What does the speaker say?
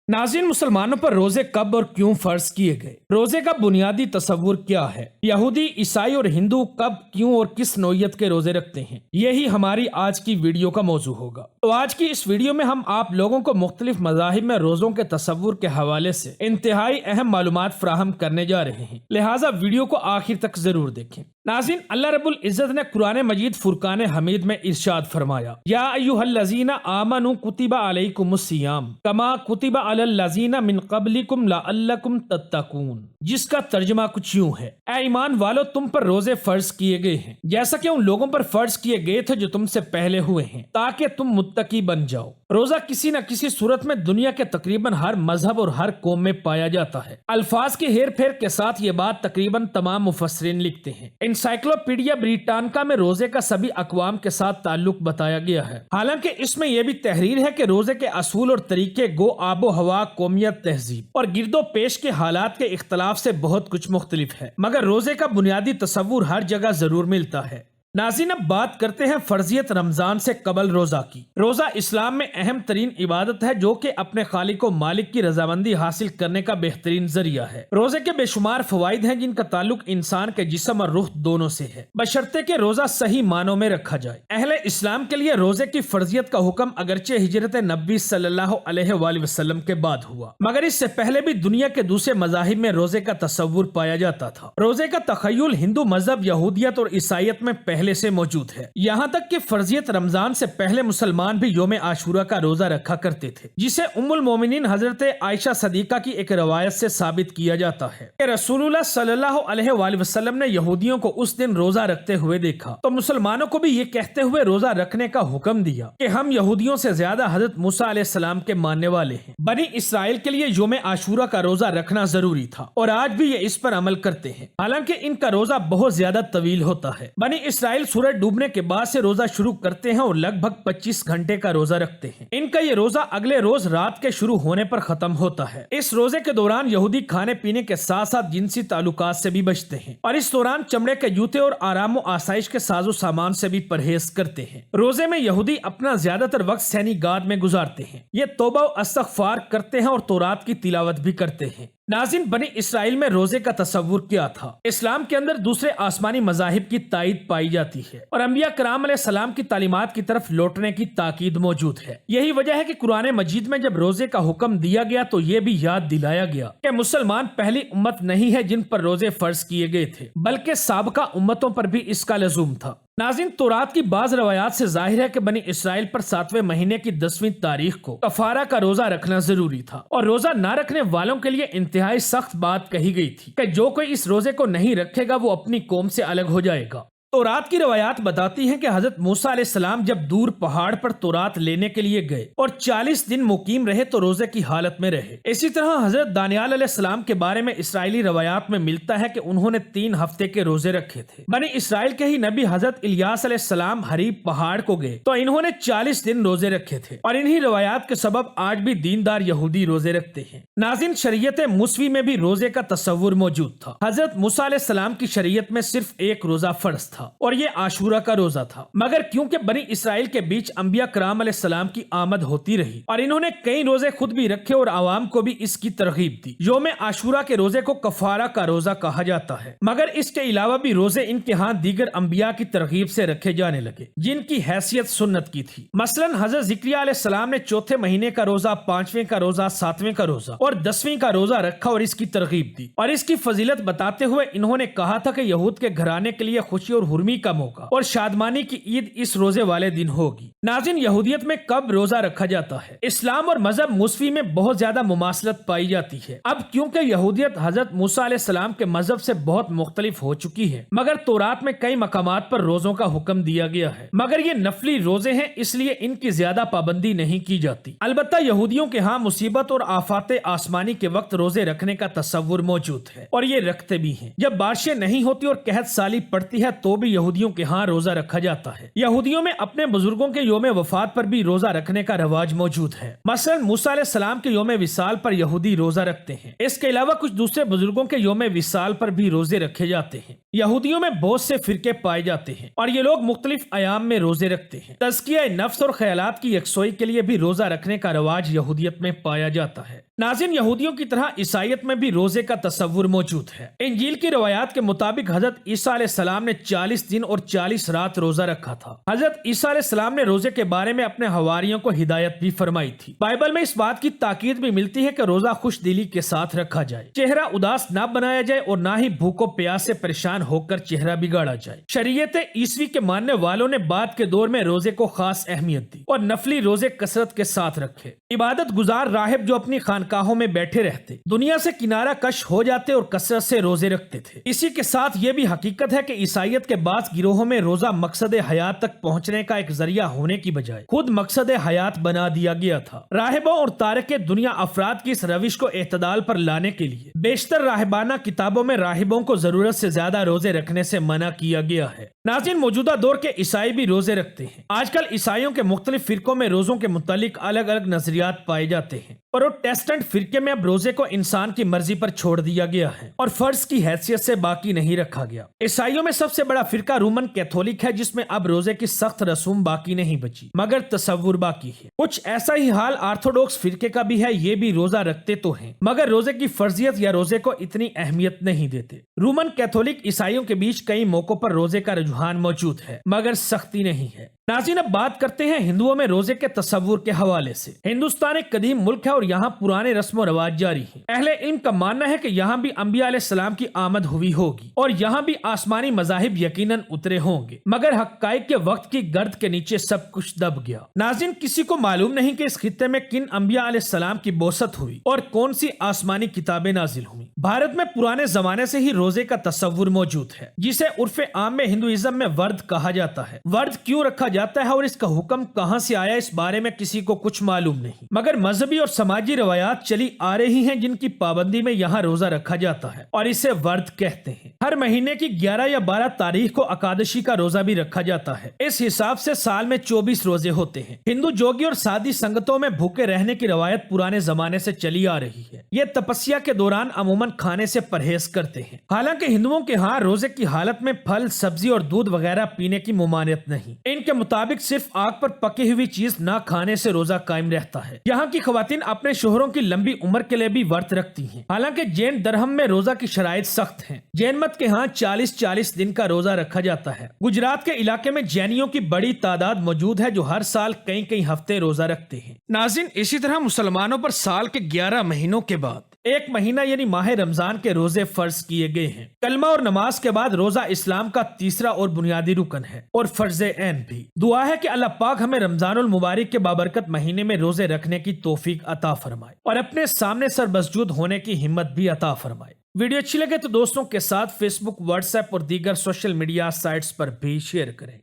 नाज़रीन, मुसलमानों पर रोजे कब और क्यों फर्ज किए गए? रोजे का बुनियादी तस्वुर क्या है? यहूदी, ईसाई और हिंदू कब, क्यों और किस नौयत के रोजे रखते हैं? यही हमारी आज की वीडियो का मौजू होगा। तो आज की इस वीडियो में हम आप लोगों को मुख्तलिफ मज़ाहिब में रोजों के तस्वुर के हवाले से इंतहाई अहम मालूमात फराहम करने जा रहे हैं, लिहाजा वीडियो को आखिर तक जरूर देखें। नाज़रीन, अल्लाह रब्बुल इज़्ज़त ने कुरान मजीद फुरकान हमीद में इरशाद फरमाया, या अय्युहल्लज़ीना आमनू कुतिबा अलैकुमुस्सियाम कमा कुतिबा अलल लज़ीना मिन क़ब्लिकुम लअल्लकुम तत्तकून, जिसका तर्जुमा कुछ यूं है, ऐ ईमान वालो, तुम पर रोजे फर्ज किए गए हैं जैसा कि उन लोगों पर फर्ज किए गए थे जो तुमसे पहले हुए हैं, ताकि तुम मुत्तकी बन जाओ। रोजा किसी न किसी सूरत में दुनिया के तकरीबन हर मजहब और हर कौम में पाया जाता है। अल्फाज की हेर फेर के साथ ये बात तकरीबन तमाम मुफस्सिरीन लिखते हैं। एनसाइक्लोपीडिया ब्रिटानिका में रोजे का सभी अक़वाम के साथ ताल्लुक बताया गया है। हालांकि इसमें यह भी तहरीर है कि रोजे के असूल और तरीके गो आबो हवा, कौमियत, तहजीब और गिरदो पेश के हालात के इख्तलाफ से बहुत कुछ मुख्तलिफ है, मगर रोजे का बुनियादी तस्वुर हर जगह जरूर मिलता है। नाज़रीन, अब बात करते हैं फर्जियत रमजान से कबल रोजा की। रोजा इस्लाम में अहम तरीन इबादत है जो कि अपने खालिक व मालिक की रजामंदी हासिल करने का बेहतरीन जरिया है। रोजे के बेशुमार फवाइद हैं जिनका ताल्लुक इंसान के जिस्म और रूह दोनों से है, बशर्ते के रोजा सही मानों में रखा जाए। अहले इस्लाम के लिए रोजे की फर्जियत का हुक्म अगरचे हिजरत नबी सल्लल्लाहु अलैहि वसल्लम के बाद हुआ, मगर इससे पहले भी दुनिया के दूसरे मज़ाहिब में रोजे का तस्वुर पाया जाता था। रोजे का तखय्युल हिंदू मजहब, यहूदियत और ईसाइयत में पहले से मौजूद है। यहाँ तक कि फर्जियत रमजान से पहले मुसलमान भी योम आशूरा का रोजा रखा करते थे, जिसे उम्मुल मोमिनीन हजरत आयशा सदीका की एक रवायत से साबित किया जाता है कि रसूलुल्लाह सल्लल्लाहु अलैहि वसल्लम ने यहूदियों को उस दिन रोजा रखते हुए देखा, तो मुसलमानों को भी ये कहते हुए रोजा रखने का हुक्म दिया कि हम यहूदियों से ज्यादा हजरत मूसा अलैहिस्सलाम के मानने वाले हैं। बनी इसराइल के लिए योम आशूरा का रोजा रखना जरूरी था और आज भी ये इस पर अमल करते हैं। हालांकि इनका रोजा बहुत ज्यादा तवील होता है। बनी इसराइल सूरज डूबने के बाद से रोजा शुरू करते हैं और लगभग 25 घंटे का रोजा रखते हैं। इनका ये रोजा अगले रोज रात के शुरू होने पर खत्म होता है। इस रोजे के दौरान यहूदी खाने पीने के साथ साथ जिनसी ताल्लुकात से भी बचते हैं और इस दौरान चमड़े के जूते और आराम व आसाइश के साजो सामान से भी परहेज करते हैं। रोजे में यहूदी अपना ज्यादातर वक्त सैनी गाद में गुजारते हैं। ये तौबा व इस्तग़फ़ार करते हैं और तौरात की तिलावत भी करते हैं। नाज़रीन, बनी इसराइल में रोजे का तस्वुर क्या था? इस्लाम के अंदर दूसरे आसमानी मज़ाहिब की तायद पाई जाती है और अंबिया कराम अलैहिस्सलाम की तालीमात की तरफ लौटने की ताकीद मौजूद है। यही वजह है कि कुरान मजीद में जब रोजे का हुक्म दिया गया तो ये भी याद दिलाया गया कि मुसलमान पहली उम्मत नहीं है जिन पर रोजे फर्ज किए गए थे, बल्कि साबका उम्मतों पर भी इसका लज़ूम था। नाज़रीन, तौरात की बाज रवायात से जाहिर है कि बनी इसराइल पर 7वें महीने की 10वीं तारीख को कफारा का रोजा रखना जरूरी था और रोजा न रखने वालों के लिए इंतहाई सख्त बात कही गई थी कि जो कोई इस रोजे को नहीं रखेगा वो अपनी कौम से अलग हो जाएगा। तौरात की रवायात बताती हैं कि हजरत मूसा अलैहिस्सलाम जब दूर पहाड़ पर तौरात लेने के लिए गए और 40 दिन मुकीम रहे तो रोजे की हालत में रहे। इसी तरह हजरत दानियाल अलैहिस्सलाम के बारे में इसराइली रवायात में मिलता है कि उन्होंने 3 हफ्ते के रोजे रखे थे। बनी इसराइल के ही नबी हजरत इलियास अलैहिस्सलाम हरीब पहाड़ को गए तो इन्होंने 40 दिन रोजे रखे थे और इन्हीं रवायात के सबब आज भी दीनदार यहूदी रोजे रखते हैं। नाज़रीन, शरीयत मुसवी में भी रोजे का तस्वुर मौजूद था। हजरत मूसा अलैहिस्सलाम की शरीयत में सिर्फ एक रोजा फर्ज था और ये आशूरा का रोजा था, मगर क्योंकि बनी इसराइल के बीच अंबिया कराम अलैहिस्सलाम की आमद होती रही और इन्होंने कई रोजे खुद भी रखे और आवाम को भी इसकी तरगीब दी, योम आशूरा के रोजे को कफारा का रोजा कहा जाता है। मगर इसके अलावा भी रोजे इनके यहाँ दीगर अंबिया की तरगीब से रखे जाने लगे जिनकी हैसियत सुन्नत की थी। मसलन हजरत ज़िक्रिया अलैहिस्सलाम ने चौथे महीने का रोजा, 5वें का रोजा, 7वें का रोजा और 10वीं का रोजा रखा और इसकी तरगीब दी और इसकी फजीलत बताते हुए इन्होंने कहा था कि यहूद के घराने के लिए खुशी और हुर्मी का मौका और शादमानी की ईद इस रोजे वाले दिन होगी। नाज़रीन, यहूदियत में कब रोजा रखा जाता है? इस्लाम और मजहब मुसवी में बहुत ज्यादा मुमासलत पाई जाती है। अब क्योंकि यहूदियत हजरत मूसा अलैहिस्सलाम के मजहब से बहुत मुख्तलिफ हो चुकी है, मगर तौरात में कई मकामात पर रोजों का हुक्म दिया गया है, मगर ये नफली रोजे हैं इसलिए इनकी ज्यादा पाबंदी नहीं की जाती। अलबत्ता यहूदियों के यहाँ मुसीबत और आफात आसमानी के वक्त रोजे रखने का तस्वुर मौजूद है और ये रखते भी हैं। जब बारिशें नहीं होती और कहत साली पड़ती है तो भी यहूदियों के यहाँ रोजा रखा जाता है। यहूदियों में अपने बुजुर्गों के योम वफात पर भी रोजा रखने का रवाज मौजूद है। मसलन मूसा अलैहिस्सलाम के योम विसाल पर यहूदी रोजा रखते हैं। इसके अलावा कुछ दूसरे बुजुर्गों के योम विसाल पर भी रोजे रखे जाते हैं। यहूदियों में बहुत से फिरके पाए जाते हैं और ये लोग मुख्तलिफ अयाम में रोजे रखते हैं। तज़किया नफ्स और ख्यालात की यकसोई के लिए भी रोजा रखने का रवाज यहूदियत में पाया जाता है। नाज़रीन, यहूदियों की तरह ईसाईयत में भी रोजे का तस्वुर मौजूद है। इंजील की रवायात के मुताबिक हजरत ईसा अलैहिस्सलाम ने 40 दिन और 40 रात रोजा रखा था। हजरत ईसा अलैहिस्सलाम ने रोजे के बारे में अपने हवारियों को हिदायत भी फरमाई थी। बाइबल में इस बात की ताकीद भी मिलती है कि रोजा खुश दिली के साथ रखा जाए, चेहरा उदास ना बनाया जाए और ना ही भूखों प्यास से परेशान होकर चेहरा बिगाड़ा जाए। शरीयत ईसवी के मानने वालों ने बाद के दौर में रोजे को खास अहमियत दी और नफली रोजे कसरत के साथ रखे। इबादत गुजार राहिब जो अपनी खानकाहों में बैठे रहते, दुनिया से किनारा कश हो जाते और कसरत से रोजे रखते थे। इसी के साथ ये भी हकीकत है कि ईसाईयत के बाद गिरोहों में रोजा मकसद हयात तक पहुँचने का एक जरिया होने की बजाय खुद मकसद हयात बना दिया गया था। राहिबों और तारके दुनिया अफराद की इस रविश को एतदाल पर लाने के लिए बेशतर राहिबाना किताबों में राहिबों को जरूरत से ज्यादा रोजे रखने से मना किया गया है। नाज़रीन, मौजूदा दौर के ईसाई भी रोजे रखते हैं। आजकल ईसाइयों के मुख्तलिफ फिरकों में रोजों के मुतालिक अलग अलग नजरियात पाए जाते हैं। प्रोटेस्टेंट फिरके में अब रोजे को इंसान की मर्जी पर छोड़ दिया गया है और फर्ज की हैसियत से बाकी नहीं रखा गया। ईसाइयों में सबसे बड़ा फिरका रोमन कैथोलिक है, जिसमें अब रोजे की सख्त रसूम बाकी नहीं बची मगर तस्वुर बाकी है। कुछ ऐसा ही हाल ऑर्थोडॉक्स फिरके का भी है। ये भी रोजा रखते तो हैं मगर रोजे की फर्जियत या रोजे को इतनी अहमियत नहीं देते। रोमन कैथोलिक ईसाइयों के बीच कई मौकों पर रोजे का रुझान मौजूद है मगर सख्ती नहीं है। नाज़रीन, अब बात करते हैं हिंदुओं में रोजे के तस्वुर के हवाले से। हिंदुस्तान एक कदीम मुल्क है और यहाँ पुराने रस्म और रवाज जारी हैं। अहले इल्म का मानना है कि यहाँ भी अंबिया अलैहिस्सलाम की आमद हुई होगी और यहाँ भी आसमानी मजाहिब यकीनन उतरे होंगे मगर हक्काइक के वक्त की गर्द के नीचे सब कुछ दब गया। नाज़रीन, किसी को मालूम नहीं कि इस खित्ते में किन अंबिया अलैहिस्सलाम की बोसत हुई और कौन सी आसमानी किताबें नाजिल हुई। भारत में पुराने जमाने से ही रोजे का तस्वुर मौजूद है, जिसे उर्फे आम में हिंदुइज्म में वर्द कहा जाता है। वर्द क्यों रखा जाता है और इसका हुक्म कहां से आया, इस बारे में किसी को कुछ मालूम नहीं मगर मजहबी और समाजी रवायात चली आ रही हैं जिनकी पाबंदी में यहाँ रोजा रखा जाता है और इसे वर्द कहते हैं। हर महीने की 11 या 12 तारीख को अकादशी का रोजा भी रखा जाता है। इस हिसाब से साल में 24 रोजे होते हैं। हिंदू जोगी और सादी संगतों में भूखे रहने की रवायत पुराने जमाने से चली आ रही है। ये तपस्या के दौरान अमूमन खाने से परहेज करते हैं। हालांकि हिंदुओं के यहाँ रोजे की हालत में फल, सब्जी और दूध वगैरह पीने की मुमानियत नहीं। इनके मुताबिक सिर्फ आग पर पकी हुई चीज न खाने से रोजा कायम रहता है। यहाँ की खवातीन अपने शोहरों की लंबी उम्र के लिए भी व्रत रखती हैं। हालांकि जैन धर्म में रोजा की शराइत सख्त हैं। जैन मत के यहाँ 40-40 दिन का रोजा रखा जाता है। गुजरात के इलाके में जैनियों की बड़ी तादाद मौजूद है जो हर साल कई कई हफ्ते रोजा रखते हैं। नाज़रीन, इसी तरह मुसलमानों पर साल के 11 महीनों के बाद एक महीना यानी माह रमजान के रोजे फर्ज किए गए हैं। कलमा और नमाज के बाद रोजा इस्लाम का तीसरा और बुनियादी रुकन है और फर्ज ऐन भी। दुआ है कि अल्लाह पाक हमें रमजानुल मुबारक के बाबरकत महीने में रोजे रखने की तौफीक अता फरमाए और अपने सामने सरबसजूद होने की हिम्मत भी अता फरमाए। वीडियो अच्छी लगे तो दोस्तों के साथ फेसबुक, व्हाट्सएप और दीगर सोशल मीडिया साइट्स पर भी शेयर करें।